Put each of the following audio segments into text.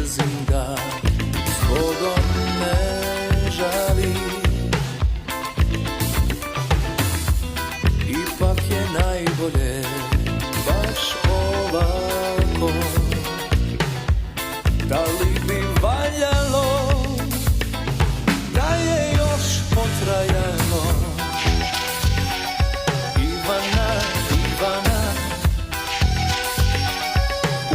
mrzim ga, zbogom ne žali. Ipak je najbolje baš ovako. Da li bi valjalo da je još potrajalo? Ivana, Ivana,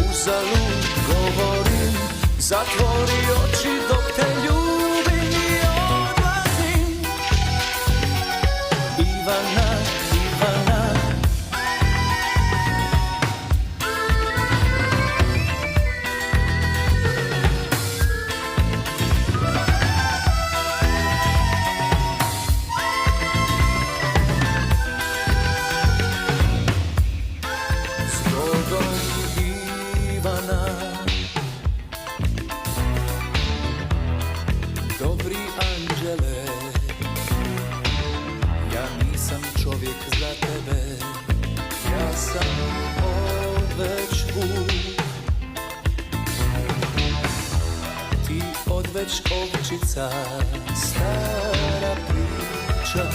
uzalud govorim, zatvori oči dok te ljubim i odlazim. Ivana, Ivana, zbogom Ivana, dobri anđele, ja nisam čovjek za tebe, ja sam odveć vuk. Ti odveć ovčica, stara priča,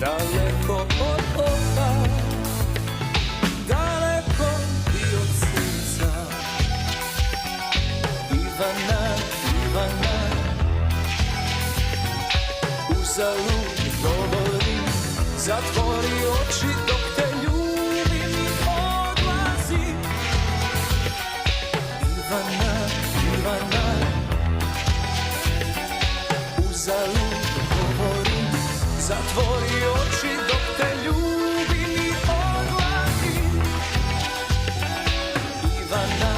daleko od oka, daleko i od srca. Ivana, Ivana, uzalud govorim, zatvori oči dok te ljubim i odlazim. Ivana, Ivana, uzalud govorim, zatvori oči dok te ljubim i odlazim. Ivana,